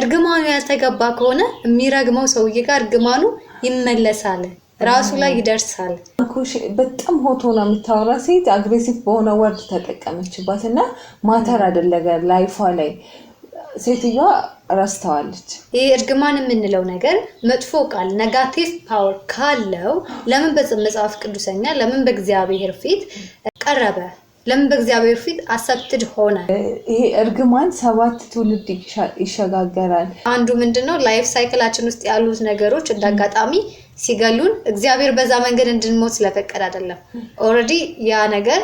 እርግማኑ ያልተገባ ከሆነ የሚረግመው ሰውዬ ጋር እርግማኑ ይመለሳል ራሱ ላይ ይደርሳል በጣም ሆቶ ነው የምታወራ ሴት አግሬሲቭ በሆነ ወርድ ተጠቀመችባትና ማተር አይደለም ላይፏ ላይ ሴትየዋ ራስተዋለች ይሄ እርግማን የምንለው ነገር መጥፎ ቃል ኔጋቲቭ ፓወር ካለው ለምን በመጽሐፍ ቅዱሰኛ ለምን በእግዚአብሔር ፊት ቀረበ ለምን በእግዚአብሔር ፊት አሰፕትድ ሆነ ይሄ እርግማን 7 ትውልድ ይሸጋገራል አንዱ ምንድነው ላይፍ ሳይክላችን ውስጥ ያሉት ነገሮች እንዳጋጣሚ ሲገሉን እግዚአብሔር በዛ መንገድ እንድንሞት ስለፈቀደ አይደለም ኦሬዲ ያ ነገር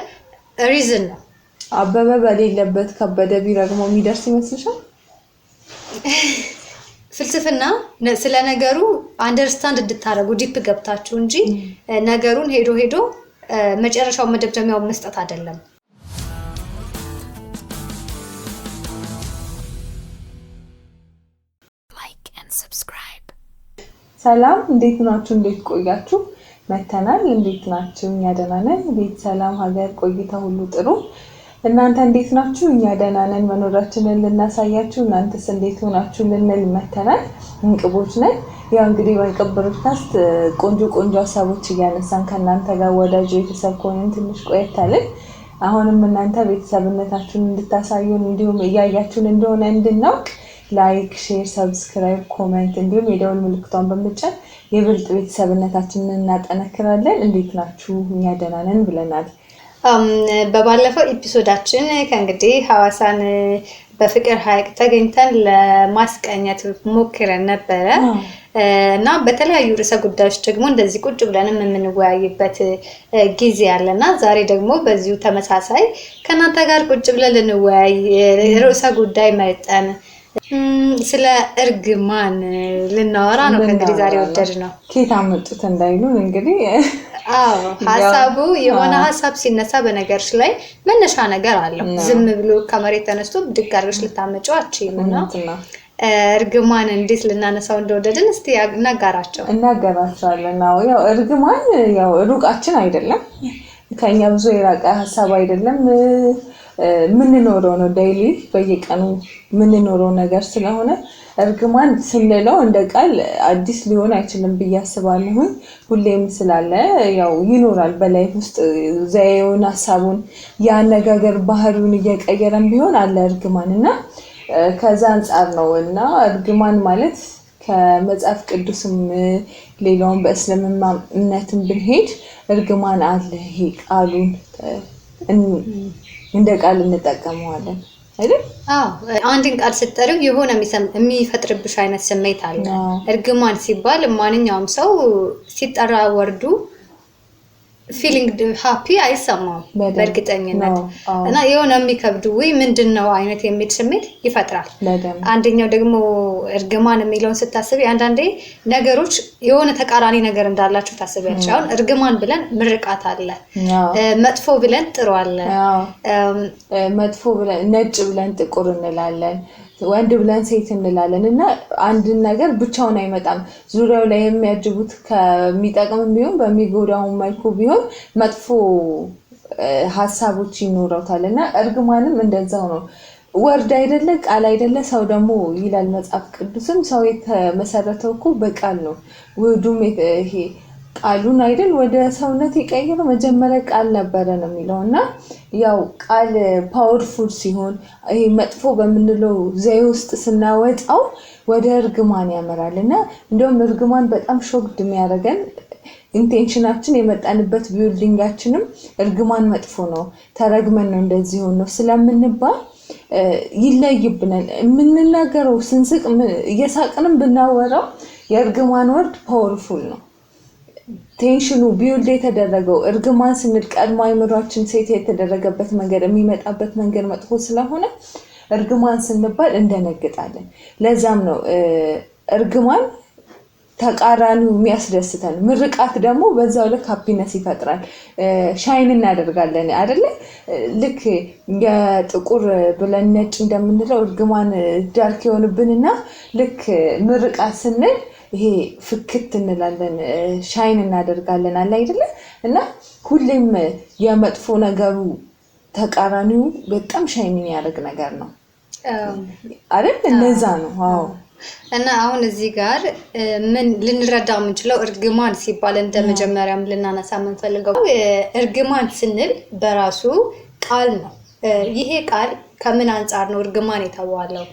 ሪዝን ነው አበበ በሌለበት ከበደ ቢረግመው የሚደርስ ይመስልሻል ፍልስፍና ስለ ነገሩ አንደርስታንድ እንድታረጉ ዲፕ ገብታችሁ እንጂ ነገሩን ሄዶ መጨረሻው መደምደሚያው መስጠት አይደለም like and subscribe ሰላም እንዴት ናችሁ እንዴት ቆያችሁ መተናል እንዴት ናችሁ እኛ ደህና ነን ቤት ሰላም ሀገር ቆይታ ሁሉ ጥሩ እናንተ እንዴት ናችሁ እኛ ደህና ነን መኖራችንን ልናሳያችሁ እናንተስ እንዴት ሆናችሁ ልንል መተናል እንቅቦች ነን ያው እንግዲህ በእንቅብ ብሮድካስት ቆንጆ ሀሳቦች እያነሳን ከእናንተ ጋር ወዳጅ ቤተሰብ ሆነን ትንሽ ቆይታለን አሁንም እናንተ ቤተሰብነታችሁን እንድታሳዩን እንዲሁም እያያችሁን እንደሆነ እንድናውቅ ላይክ ሼር ሰብስክራይብ ኮሜንት እንዲሁም የደወል ምልክቷን በመጫን የብልጥ ቤተሰብነታችንን እናጠነክራለን እንዴት ናችሁ እኛ ደህና ነን ብለናል በባለፈው ኤፒሶዳችን ከእንግዲህ ሐዋሳን በፍቅር ሀይቅ ተገኝተን ለማስቀኘት ሞክረን ነበር እና በተለያዩ ርዕሰ ጉዳዮች ደግሞ እንደዚህ ቁጭ ብለንም የምንወያይበት ጊዜ አለና ዛሬ ደግሞ በዚሁ ተመሳሳይ ከናንተ ጋር ቁጭ ብለን ልንወያይ ርዕሰ ጉዳይ መርጠን ስለ እርግማን ልናወራ ነው ከእንግዲህ ዛሬ ወደድነው ኬታ መጥተን እንዳይሉን እንግዲህ ሐሳቡ የሆነ ሐሳብ ሲነሳ በነገርሽ ላይ መነሻ ነገር አለው ዝም ብሎ ከመሬት ተነስቶ ድጋርሽ ልታመጪው አትችይምና እርግማን እንዴት ልናነሳው እንደወደድን እስቲ እናገራቸዋለን ያው እርግማን ያው ሩቃችን አይደለም ከኛ ብዙ የራቀ ሐሳብ አይደለም ምን ኖሮ ነው ዳይሊ በየቀኑ ምን ኖሮ ነገር ስለሆነ እርግማን ስንለው እንደ ቃል አዲስ ሊሆን አይችልም በያስባለሁ ሁሌም ስላለ ያው ይኖራል በላይፍ ውስጥ ዘይውን ሐሳቡን ያነጋገር ባህሩን እየቀየረን ቢሆን አለ እርግማንና ከዛ አንፃር ነውና እርግማን ማለት ከመጽሐፍ ቅዱስም ሌላውን በእስልምና እምነትም ብንሄድ እርግማን አለ ይሄ ቃሉን እንደ ቃል እንጠቀመዋለን አይደል አንድን ቃል ስትጠሪው የሆነ የሚፈጥርብሽ አይነት ስሜት አለ እርግማን ሲባል ማንኛውም ሰው ሲጠራ ወርዱ ፊሊንግ ሃፒ አይሰማም በእርግጠኝነት እና የሆነ የሚከብድ ወይ ምንድነው አይነት የሚል ስሜት ይፈጥራል አንደኛው ደግሞ እርግማን የሚለውን ስታስቢ አንዳንዴ ነገሮች የሆነ ተቃራኒ ነገር እንዳላችሁ ታስቢያለሽ አሁን እርግማን ብለን ምርቃት አለ መጥፎ ብለን ጥሩ አለ መጥፎ ብለን ነጭ ብለን ጥቁር እንላለን ወንድ ብለን ሴት እንላለንና አንድ ነገር ብቻውን አይመጣም ዙሪያው ላይ የሚያጅቡት ከሚጠቅም ቢሆን በሚጎዳው መልኩ ቢሆን መጥፎ ሐሳቦች ይኖራውታልና እርግማንም እንደዛው ነው ወርድ አይደለ ቃል አይደለ ሰው ደግሞ ይላል መጽሐፍ ቅዱስም ሰው የተመሰረተው እኮ በቃል ነው ውዱም ይሄ ቃሉን አይደል ወደ ሰውነት ይቀየረ መጀመሪያ ቃል ነበር ነው የሚለውና ያው ቃል ፓወርፉል ሲሆን ይሄ መጥፎ በመንለው ዘይ ውስጥ ስናወጣው ወደ እርግማን ያመራልና እንደውም እርግማን በጣም ሾክድ የሚያደርገን ኢንቴንሽናችን የመጣንበት ቢልዲንጋችንም እርግማን መጥፎ ነው ተረግመን ነው እንደዚህ ሆኖ ስለምንባል ይለይብናል የምንናገረው ስንስቅ እየሳቅንም ብናወራው የእርግማን ወርድ ፓወርፉል ነው ቴንሽኑ ቢልድ የተደረገው እርግማን ስንል ቀድሞ አይምሮአችን ሴት የተደረገበት መንገድ የሚመጣበት መንገድ መጥፎ ስለሆነ እርግማን ስንባል እንደነግጣለን ለዛም ነው እርግማን ተቃራኒው የሚያስደስተን ምርቃት ደግሞ በዛው ልክ ሃፒነስ ይፈጥራል ሻይን እናደርጋለን አይደለ ልክ የጥቁር ብለን ነጭ እንደምንለው እርግማን ዳርክ ይሆንብንና ልክ ምርቃት ስንል ይሄ ፍክት እንላለን ሻይን እናደርጋለን አለ አይደለ እና ሁሌም የመጥፎ ነገሩ ተቃራኒው በጣም ሻይን የሚያደርግ ነገር ነው አይደል እንደዛ ነው አዎ እና አሁን እዚህ ጋር ምን ልንረዳው የምንችለው እርግማን ሲባል እንደመጀመሪያም ልናነሳ የምንፈልገው እርግማን ስንል በራሱ ቃል ነው። ይሄ ቃል ከምን አንፃር ነው እርግማን የተባለው?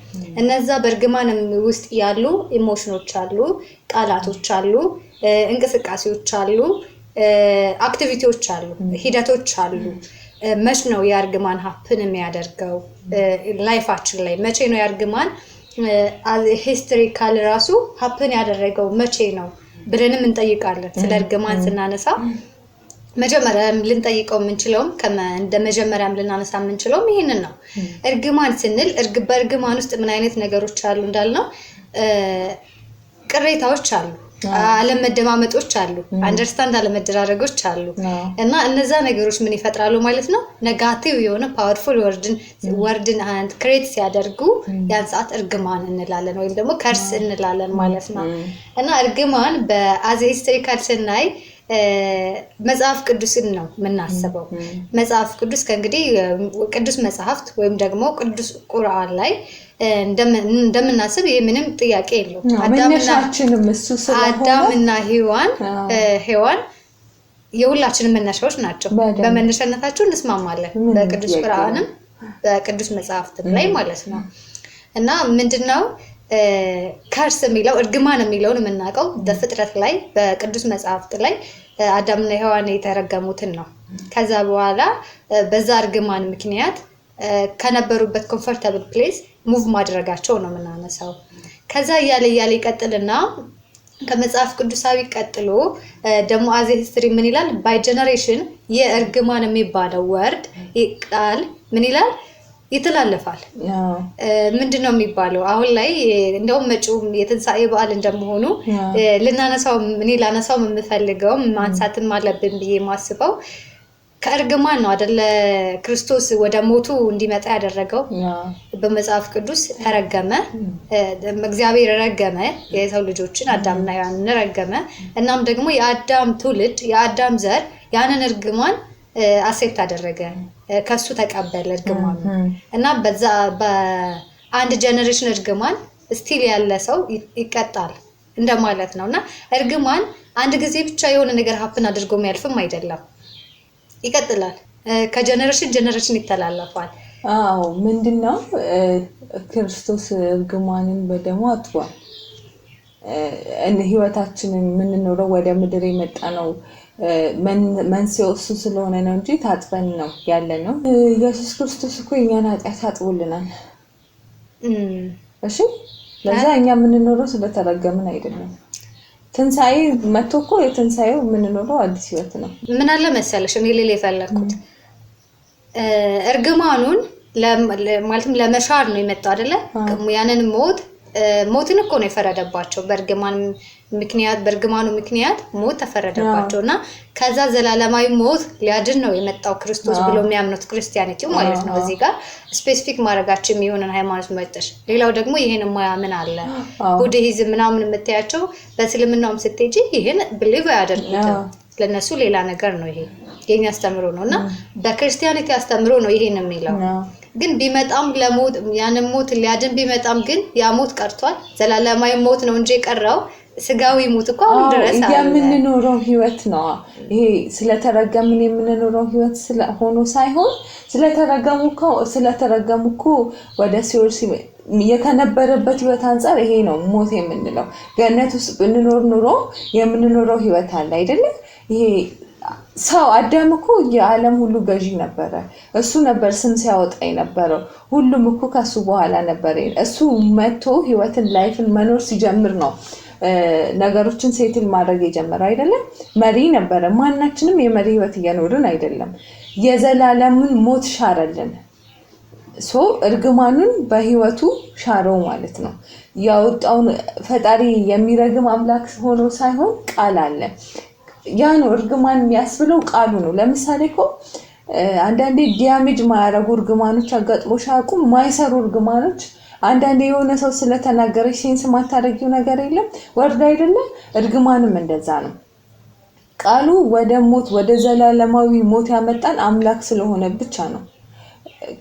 እነዛ በእርግማን ውስጥ ያሉ ኢሞሽኖች አሉ፣ ቃላቶች አሉ፣ እንቅስቃሴዎች አሉ፣ አክቲቪቲዎች አሉ፣ ሂደቶች አሉ። መች ነው የእርግማን ሀፕን የሚያደርገው ላይፋችን ላይ? መቼ ነው የእርግማን ሂስቶሪካል ራሱ ሀፕን ያደረገው መቼ ነው ብለንም እንጠይቃለን። ስለ እርግማን ስናነሳ መጀመሪያም ልንጠይቀው የምንችለውም እንደ መጀመሪያም ልናነሳ የምንችለውም ይሄንን ነው። እርግማን ስንል በእርግማን ውስጥ ምን አይነት ነገሮች አሉ እንዳልነው ቅሬታዎች አሉ፣ አለመደማመጦች አሉ፣ አንደርስታንድ አለመደራረጎች አሉ። እና እነዛ ነገሮች ምን ይፈጥራሉ ማለት ነው? ኔጋቲቭ የሆነ ፓወርፉል ወርድን አንድ ክሬት ሲያደርጉ ያን ሰዓት እርግማን እንላለን ወይም ደግሞ ከርስ እንላለን ማለት ነው። እና እርግማን በአዝ ሂስቶሪካል ስናይ መጽሐፍ ቅዱስን ነው የምናስበው። መጽሐፍ ቅዱስ ከእንግዲህ ቅዱስ መጽሐፍት ወይም ደግሞ ቅዱስ ቁርአን ላይ እንደምናስብ ይሄ ምንም ጥያቄ የለውም። አዳምና ሔዋን የሁላችንም መነሻዎች ናቸው። በመነሻነታቸው እንስማማለን፣ በቅዱስ ቁርአንም በቅዱስ መጽሐፍትም ላይ ማለት ነው። እና ምንድነው ከርስ የሚለው እርግማን የሚለውን የምናውቀው በፍጥረት ላይ በቅዱስ መጽሐፍት ላይ አዳምና ሔዋን የተረገሙትን ነው። ከዛ በኋላ በዛ እርግማን ምክንያት ከነበሩበት ኮምፎርታብል ፕሌስ ሙቭ ማድረጋቸው ነው የምናነሳው። ከዛ እያለ ይቀጥልና ከመጽሐፍ ቅዱሳዊ ቀጥሎ ደግሞ አዜ ሂስትሪ ምን ይላል? ባይ ጀነሬሽን የእርግማን የሚባለው ወርድ ቃል ምን ይላል? ይተላለፋል። ምንድነው የሚባለው? አሁን ላይ እንደውም መጪው የትንሳኤ በዓል እንደመሆኑ ልናነሳው ላነሳው የምፈልገው ማንሳትም አለብን ብዬ ማስበው ከእርግማን ነው አይደለ? ክርስቶስ ወደ ሞቱ እንዲመጣ ያደረገው በመጽሐፍ ቅዱስ ተረገመ። እግዚአብሔር ረገመ የሰው ልጆችን፣ አዳምና ሔዋንን ረገመ። እናም ደግሞ የአዳም ትውልድ የአዳም ዘር ያንን እርግማን አሴፕት አደረገ፣ ከሱ ተቀበለ እርግማን። እና በዛ በአንድ ጀነሬሽን እርግማን ስቲል ያለ ሰው ይቀጣል እንደማለት ነው። እና እርግማን አንድ ጊዜ ብቻ የሆነ ነገር ሀፕን አድርጎ የሚያልፍም አይደለም፣ ይቀጥላል። ከጀነሬሽን ይተላለፋል። አዎ ምንድነው ክርስቶስ እርግማንን በደሙ አጥቧል። ህይወታችንን የምንኖረው ወደ ምድር የመጣ ነው መንስኤው እሱ ስለሆነ ነው እንጂ ታጥበን ነው ያለ ነው። ኢየሱስ ክርስቶስ እኮ የኛን ኃጢአት አጥቦልናል። እሺ ለዛ እኛ የምንኖረው ስለተረገምን አይደለም። ትንሳኤ መጥቶ እኮ የትንሳኤው የምንኖረው አዲስ ህይወት ነው። ምን አለ መሰለሽ እኔ ሌላ የፈለኩት እርግማኑን ማለትም ለመሻር ነው የመጣው አይደለ? ያንን ሞትን እኮ ነው የፈረደባቸው። በእርግማኑ ምክንያት ሞት ተፈረደባቸውና ከዛ ዘላለማዊ ሞት ሊያድን ነው የመጣው ክርስቶስ ብሎ የሚያምኑት ክርስቲያኒቲው ማለት ነው። እዚህ ጋር ስፔሲፊክ ማድረጋችን የሚሆንን ሃይማኖት መጥተሽ ሌላው ደግሞ ይሄን የማያምን አለ። ቡድሂዝም ምናምን የምታያቸው በእስልምናውም ስትሄጂ ይሄን ብሊቭ አያደርጉትም። ለነሱ ሌላ ነገር ነው። ይሄ የኛ አስተምሮ ነውና በክርስቲያኒቲ አስተምሮ ነው ይሄን የሚለው። ግን ቢመጣም ለሞት ያንን ሞት ሊያድን ቢመጣም ግን ያ ሞት ቀርቷል። ዘላለማዊ ሞት ነው እንጂ የቀረው ስጋዊ ሞት እኮ አሁን ድረስ አለ። የምንኖረው ህይወት ነው። ይሄ ስለተረገምን የምንኖረው ህይወት ሆኖ ሳይሆን ስለተረገሙ እኮ ወደ ሲኦል የከነበረበት ህይወት አንፃር ይሄ ነው ሞት የምንለው። ገነት ውስጥ ብንኖር ኑሮ የምንኖረው ህይወት አለ አይደለ? ይሄ ሰው አዳም እኮ የዓለም ሁሉ ገዢ ነበረ። እሱ ነበር ስም ሲያወጣ የነበረው። ሁሉም እኮ ከሱ በኋላ ነበር። እሱ መጥቶ ህይወትን ላይፍን መኖር ሲጀምር ነው ነገሮችን ሴትል ማድረግ የጀመረው አይደለም? መሪ ነበረ። ማናችንም የመሪ ህይወት እየኖርን አይደለም። የዘላለምን ሞት ሻረልን። እርግማኑን በህይወቱ ሻረው ማለት ነው። ያወጣውን ፈጣሪ የሚረግም አምላክ ሆኖ ሳይሆን ቃል አለ። ያ ነው እርግማን የሚያስብለው ቃሉ ነው። ለምሳሌ እኮ አንዳንዴ ዲያሜጅ ማያረጉ እርግማኖች አጋጥሞሽ አያውቁም? ማይሰሩ እርግማኖች አንዳንዴ የሆነ ሰው ስለተናገረሽ ሴንስ ማታረጊው ነገር የለም ወርድ አይደለ? እርግማንም እንደዛ ነው። ቃሉ ወደ ሞት ወደ ዘላለማዊ ሞት ያመጣን አምላክ ስለሆነ ብቻ ነው።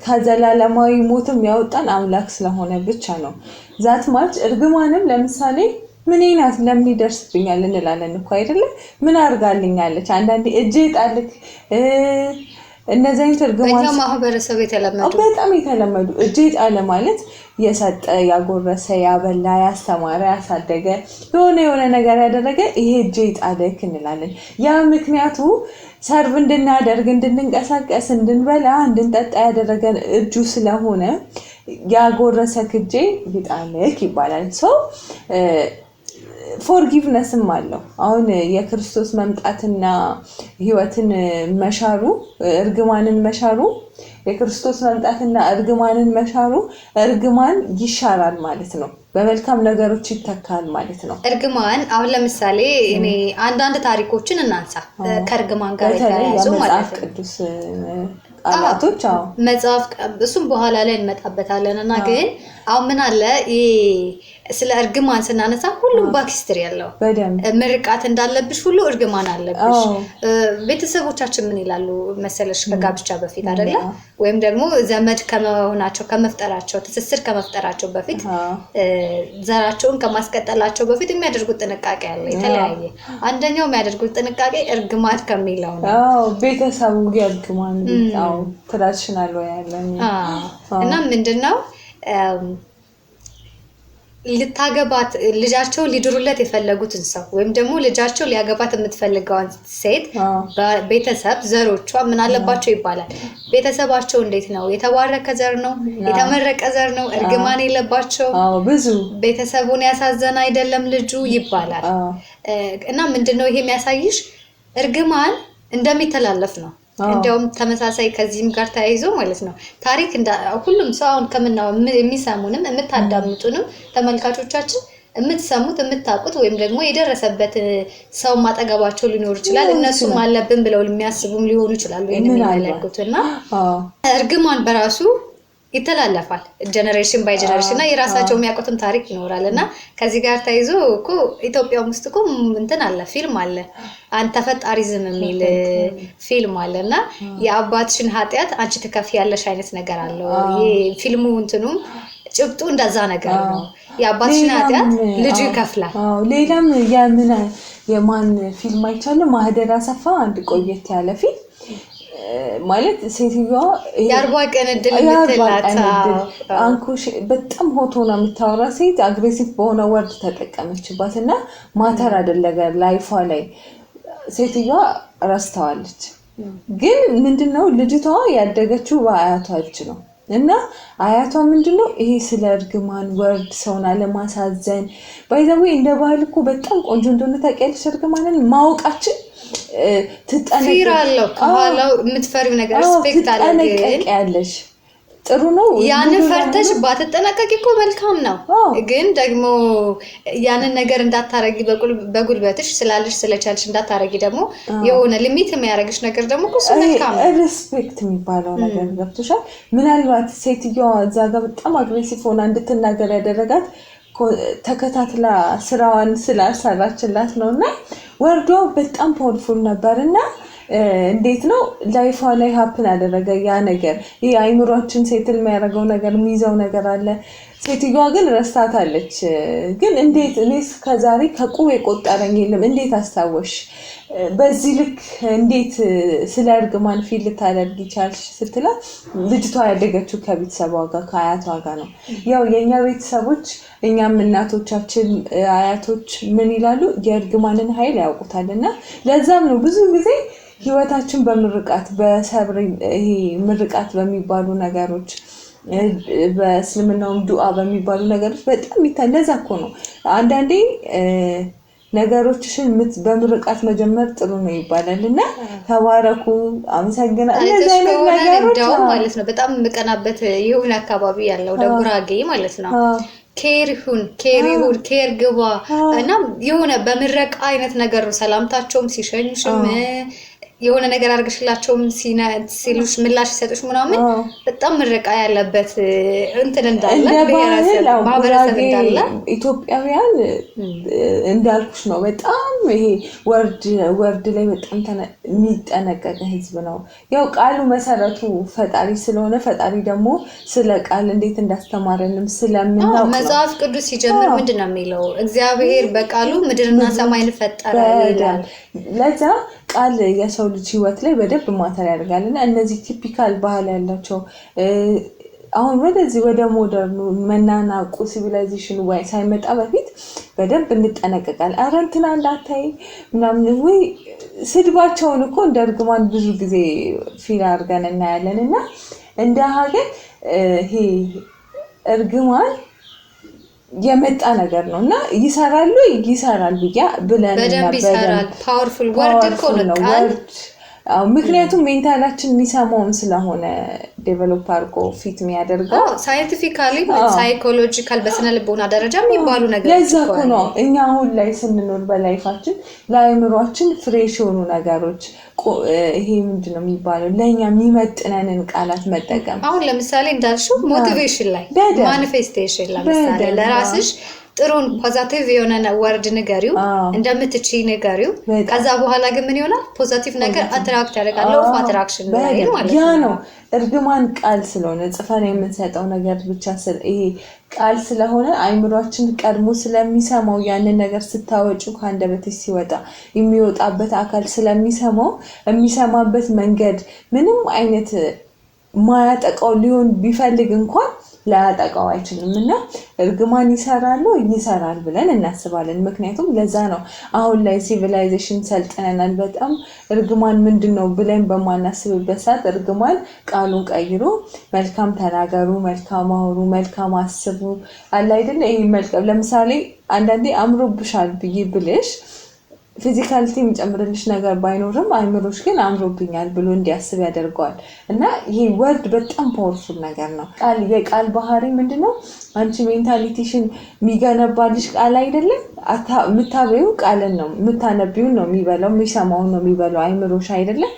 ከዘላለማዊ ሞትም ያወጣን አምላክ ስለሆነ ብቻ ነው። ዛት ማች እርግማንም ለምሳሌ ምን ይናት ለምን ይደርስብኛል እንላለን እኮ አይደለ? ምን አርጋልኛለች? አንዳንዴ እጄ ጣልክ እነዚህ አይነት እርግማን በእኛ ማህበረሰብ የተለመዱ በጣም የተለመዱ እጄ ጣለ ማለት የሰጠ ያጎረሰ ያበላ ያስተማረ ያሳደገ የሆነ ነገር ያደረገ ይሄ እጄ ጣልክ እንላለን። ያ ምክንያቱ ሰርቭ እንድናደርግ እንድንንቀሳቀስ እንድንበላ እንድንጠጣ ያደረገ እጁ ስለሆነ ያጎረሰክ እጄ ይጣልክ ይባላል። ሶ ፎርጊቭነስም አለው። አሁን የክርስቶስ መምጣትና ህይወትን መሻሩ እርግማንን መሻሩ የክርስቶስ መምጣትና እርግማንን መሻሩ እርግማን ይሻራል ማለት ነው። በመልካም ነገሮች ይተካል ማለት ነው። እርግማን አሁን ለምሳሌ እኔ አንዳንድ ታሪኮችን እናንሳ ከእርግማን ጋር የተያያዙ ማለት ነው። ቅዱስ ቃላቶች መጽሐፍ እሱም በኋላ ላይ እንመጣበታለን እና ግን አሁን ምን አለ ስለ እርግማን ስናነሳ ሁሉም ባክስትሪ ያለው ምርቃት እንዳለብሽ ሁሉ እርግማን አለብሽ። ቤተሰቦቻችን ምን ይላሉ መሰለሽ ከጋብቻ በፊት አይደለ? ወይም ደግሞ ዘመድ ከመሆናቸው ከመፍጠራቸው ትስስር ከመፍጠራቸው በፊት ዘራቸውን ከማስቀጠላቸው በፊት የሚያደርጉት ጥንቃቄ አለ የተለያየ። አንደኛው የሚያደርጉት ጥንቃቄ እርግማን ከሚለው ነው። ቤተሰቡ የእርግማን ትራዲሽናል ወይ ያለ እና ምንድነው ልታገባት ልጃቸው ሊድሩለት የፈለጉትን ሰው ወይም ደግሞ ልጃቸው ሊያገባት የምትፈልገውን ሴት ቤተሰብ ዘሮቿ ምን አለባቸው ይባላል። ቤተሰባቸው እንዴት ነው? የተባረከ ዘር ነው? የተመረቀ ዘር ነው? እርግማን የለባቸው? ብዙ ቤተሰቡን ያሳዘነ አይደለም ልጁ ይባላል። እና ምንድነው ይሄ የሚያሳይሽ እርግማን እንደሚተላለፍ ነው። እንዲያውም ተመሳሳይ ከዚህም ጋር ተያይዞ ማለት ነው ታሪክ ሁሉም ሰው አሁን ከምናው የሚሰሙንም የምታዳምጡንም ተመልካቾቻችን የምትሰሙት የምታውቁት ወይም ደግሞ የደረሰበት ሰው ማጠገባቸው ሊኖር ይችላል። እነሱም አለብን ብለው የሚያስቡም ሊሆኑ ይችላሉ የሚመለከቱና እርግማን በራሱ ይተላለፋል ጀነሬሽን ባይ ጀነሬሽን እና የራሳቸው የሚያውቁትም ታሪክ ይኖራልና ከዚህ ጋር ተያይዞ እኮ ኢትዮጵያም ውስጥ እኮ እንትን አለ ፊልም አለ አንተ ፈጣሪዝም የሚል ፊልም አለና የአባትሽን ኃጢያት አንቺ ትከፍያለሽ አይነት ነገር አለው። ይሄ ፊልሙ እንትኑም ጭብጡ እንደዛ ነገር ነው። የአባትሽን ኃጢያት ልጅ ይከፍላል። ሌላም የማን ፊልም አይቻለሁ ማህደር አሰፋ አንድ ቆየት ያለ ፊልም ማለት ሴትዮዋ የአርባ ቀን እድል የምትላት አንኩሽ በጣም ሆቶ ነው የምታወራ ሴት አግሬሲቭ በሆነ ወርድ ተጠቀመችባት እና ማተር አይደለም ላይፏ ላይ ሴትዮዋ ረስተዋለች። ግን ምንድነው ልጅቷ ያደገችው በአያቷ እጅ ነው እና አያቷ ምንድነው ይሄ ስለ እርግማን ወርድ ሰውን አለማሳዘን ባይዘው እንደ ባህል እኮ በጣም ቆንጆ እንደሆነ ታውቂያለሽ። እርግማንን ማወቃችን ትጠነቀቂያለሽ ከኋላው የምትፈሪው ነገር ሪስፔክት አለሽ ጥሩ ነው። ያን ፈርተሽ ባትጠነቀቂ እኮ መልካም ነው። ግን ደግሞ ያንን ነገር እንዳታረጊ በጉልበትሽ ስላለሽ ስለቻልሽ እንዳታረጊ ደግሞ የሆነ ሊሚት የሚያረግሽ ነገር ደግሞ እሱ መልካም ነው። ሪስፔክት የሚባለው ነገር ገብቶሻል። ምናልባት ሴትዮዋ እዛ ጋር በጣም አግሬሲቭ ሆና እንድትናገር ያደረጋት ተከታትላ ስራዋን ስላልሰራችላት ነውና ወርዶ በጣም ፓወርፉል ነበርና እንዴት ነው ላይፏ ላይ ሀፕን አደረገ ያ ነገር። ይሄ አይምሮአችን ሴትል የሚያደርገው ነገር የሚይዘው ነገር አለ። ሴትዮዋ ግን ረስታታለች። ግን እንዴት እኔስ ከዛሬ ከቁብ የቆጠረኝ የለም እንዴት አስታወሽ? በዚህ ልክ እንዴት ስለ እርግማን ፊል ልታደርግ ይቻልሽ ስትላት ልጅቷ ያደገችው ከቤተሰቧ ጋር ከአያቷ ጋር ነው። ያው የኛ ቤተሰቦች እኛም እናቶቻችን አያቶች ምን ይላሉ የእርግማንን ኃይል ያውቁታልና ለዛም ነው ብዙ ጊዜ ህይወታችን በምርቃት በሰብር ይሄ ምርቃት በሚባሉ ነገሮች በእስልምናውም ዱዓ በሚባሉ ነገሮች በጣም እንደዛ እኮ ነው። አንዳንዴ ነገሮችሽን በምርቃት መጀመር ጥሩ ነው ይባላልና ተባረኩ አመሰግናለሁ እንደዛ ነገሮች ማለት ነው። በጣም የምቀናበት ይሁን አካባቢ ያለው ደጉራጌ ማለት ነው ኬር ግባ እና የሆነ በምረቃ አይነት ነገር ሰላምታቸውም ሲሸኙሽም የሆነ ነገር አድርገሽላቸውም ሲሉሽ ምላሽ ይሰጡሽ ምናምን በጣም ምርቃ ያለበት እንትን እንዳለ ብሔረሰብ ማህበረሰብ እንዳለ ኢትዮጵያውያን እንዳልኩሽ ነው። በጣም ይሄ ወርድ ላይ በጣም የሚጠነቀቅ ህዝብ ነው። ያው ቃሉ መሰረቱ ፈጣሪ ስለሆነ ፈጣሪ ደግሞ ስለ ቃል እንዴት እንዳስተማረንም ስለምናውቅ ነው። መጽሐፍ ቅዱስ ሲጀምር ምንድነው የሚለው? እግዚአብሔር በቃሉ ምድርና ሰማይን ፈጠረ ይላል። ለዛ ቃል የሰው ልጅ ህይወት ላይ በደንብ ማተር ያደርጋልና እነዚህ ቲፒካል ባህል ያላቸው አሁን ወደዚህ ወደ ሞደርኑ መናናቁ ሲቪላይዜሽን ወይ ሳይመጣ በፊት በደንብ እንጠነቀቃለን። አረ እንትና እንዳታይ ምናምን ወይ ስድባቸውን እኮ እንደ እርግማን ብዙ ጊዜ ፊል አድርገን እናያለንና እንደ ሀገር ይሄ እርግማን የመጣ ነገር ነውና ይሰራል ብለን በደንብ ይሰራል። ፓወርፉል ወርድ እኮ ነው ቃል። ምክንያቱም ሜንታላችን የሚሰማውን ስለሆነ ዴቨሎፕ አድርጎ ፊት የሚያደርገው ሳይንቲፊካሊ ሳይኮሎጂካል በስነ ልቦና ደረጃ የሚባሉ ነገሮች ለዛ እኮ ነው እኛ አሁን ላይ ስንኖር በላይፋችን ለአእምሯችን ፍሬሽ የሆኑ ነገሮች ይሄ ምንድነው የሚባለው ለኛ የሚመጥነንን ቃላት መጠቀም። አሁን ለምሳሌ እንዳልሽው ሞቲቬሽን ላይ ማኒፌስቴሽን ለምሳሌ ለራስሽ ጥሩን ፖዚቲቭ የሆነ ወርድ ንገሪው እንደምትችይ ንገሪው። ከዛ በኋላ ግን ምን ይሆናል? ፖዚቲቭ ነገር አትራክት ያደርጋል። ሎው አትራክሽን ላይ ማለት ያ ነው። እርግማን ቃል ስለሆነ ጽፈን የምንሰጠው ነገር ብቻ ይሄ ቃል ስለሆነ አይምሯችን ቀድሞ ስለሚሰማው ያንን ነገር ስታወጪ ከአንደበትሽ ሲወጣ የሚወጣበት አካል ስለሚሰማው የሚሰማበት መንገድ ምንም አይነት ማያጠቃው ሊሆን ቢፈልግ እንኳን ላያጠቃው አይችልምና እርግማን ይሰራል ብለን እናስባለን። ምክንያቱም ለዛ ነው አሁን ላይ ሲቪላይዜሽን ሰልጥነናል። በጣም እርግማን ምንድነው ብለን በማናስብበት ሰዓት እርግማን ቃሉን ቀይሮ መልካም ተናገሩ፣ መልካም አውሩ፣ መልካም አስቡ አለ አይደል? ይሄ መልካም ለምሳሌ አንዳንዴ አምሮብሻል ብዬ ብልሽ ፊዚካሊቲ የሚጨምርልሽ ነገር ባይኖርም አይምሮሽ ግን አምሮብኛል ብሎ እንዲያስብ ያደርገዋል። እና ይሄ ወርድ በጣም ፓወርፉል ነገር ነው። የቃል ባህሪ ምንድነው? አንቺ ሜንታሊቲሽን የሚገነባልሽ ቃል አይደለም። የምታበዩ ቃልን ነው፣ የምታነቢውን ነው የሚበላው፣ የሚሰማውን ነው የሚበላው አይምሮሽ አይደለም።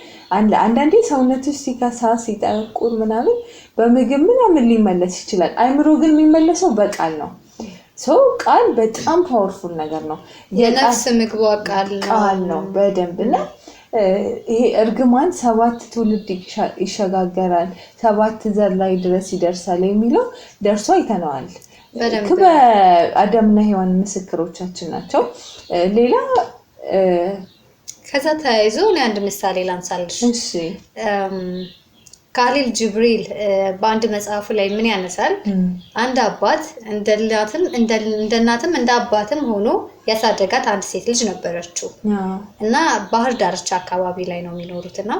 አንዳንዴ ሰውነትሽ ሲከሳ ሲጠቁር ምናምን በምግብ ምናምን ሊመለስ ይችላል። አይምሮ ግን የሚመለሰው በቃል ነው። ቃል በጣም ፓወርፉል ነገር ነው። የነፍስ ምግቧ ቃል ነው በደንብ እና ይሄ እርግማን 7 ትውልድ ይሸጋገራል፣ 7 ዘር ላይ ድረስ ይደርሳል የሚለው ደርሶ አይተነዋል። በአዳምና ሔዋን ምስክሮቻችን ናቸው። ሌላ ከዛ ተያይዞ እኔ አንድ ምሳሌ ላንሳልሽ። እሺ ካሊል ጅብሪል በአንድ መጽሐፉ ላይ ምን ያነሳል? አንድ አባት እንደ እናትም እንደ አባትም ሆኖ ያሳደጋት አንድ ሴት ልጅ ነበረችው እና ባህር ዳርቻ አካባቢ ላይ ነው የሚኖሩትና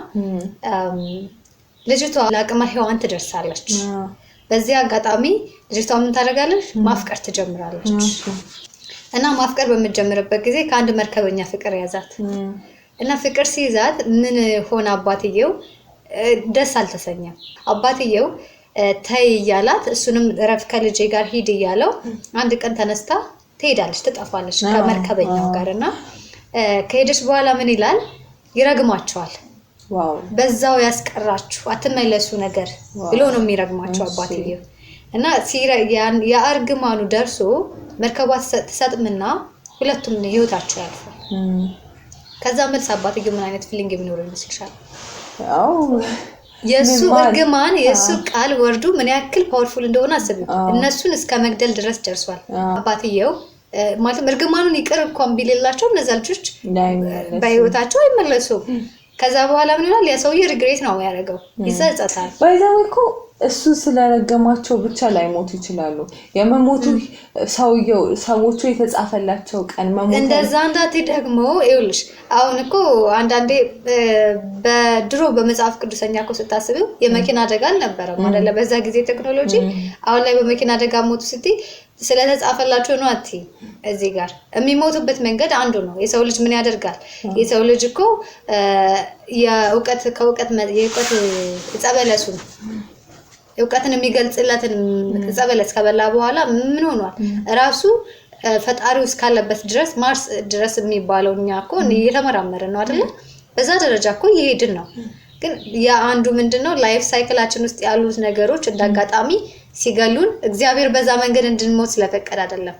ልጅቷ ለአቅመ ሔዋን ትደርሳለች። በዚህ አጋጣሚ ልጅቷ ምን ታደርጋለች? ማፍቀር ትጀምራለች። እና ማፍቀር በምትጀምርበት ጊዜ ከአንድ መርከበኛ ፍቅር ያዛት እና ፍቅር ሲይዛት ምን ሆነ? አባትየው ደስ አልተሰኘም። አባትየው ተይ እያላት እሱንም ረፍ ከልጄ ጋር ሂድ እያለው አንድ ቀን ተነስታ ትሄዳለች፣ ትጠፋለች ከመርከበኛው ጋር እና ከሄደች በኋላ ምን ይላል? ይረግማቸዋል። በዛው ያስቀራችሁ አትመለሱ ነገር ብሎ ነው የሚረግማቸው አባትየው። እና የእርግማኑ ደርሶ መርከቧ ትሰጥምና ሁለቱም ህይወታቸው ያልፋል። ከዛ መልስ አባትየው ምን አይነት ፊሊንግ የሚኖረው ይመስልሻል? የሱ እርግማን የሱ ቃል ወርዱ ምን ያክል ፓወርፉል እንደሆነ አስቡ። እነሱን እስከ መግደል ድረስ ደርሷል አባትየው። ማለት እርግማኑን ይቅር እንኳን ቢልላቸው እነዛ ልጆች በህይወታቸው አይመለሱም። ከዛ በኋላ ምን ይላል? ያ ሰውዬ ሪግሬት ነው ያደረገው፣ ይጸጸታል። ባይዛው እኮ እሱ ስለረገማቸው ብቻ ላይሞቱ ይችላሉ። የመሞቱ ሰዎቹ የተጻፈላቸው ቀን መሞት እንደዛ እንዳት ደግሞ ይኸውልሽ፣ አሁን እኮ አንዳንዴ በድሮ በመጽሐፍ ቅዱሰኛ እኮ ስታስቢው የመኪና አደጋ አልነበረም አይደለ? በዛ ጊዜ ቴክኖሎጂ። አሁን ላይ በመኪና አደጋ ሞቱ ስትይ ስለተጻፈላቸው ነው አትይ። እዚህ ጋር የሚሞቱበት መንገድ አንዱ ነው። የሰው ልጅ ምን ያደርጋል? የሰው ልጅ እኮ የእውቀት ጸበለሱን እውቀትን የሚገልጽለትን ጸበለስ ከበላ በኋላ ምን ሆኗል? ራሱ ፈጣሪው እስካለበት ድረስ ማርስ ድረስ የሚባለው እኛ እኮ እየተመራመርን ነው አይደል? በዛ ደረጃ እኮ እየሄድን ነው። ግን የአንዱ ምንድነው ላይፍ ሳይክላችን ውስጥ ያሉት ነገሮች እንዳጋጣሚ ሲገሉን እግዚአብሔር በዛ መንገድ እንድንሞት ስለፈቀደ አይደለም።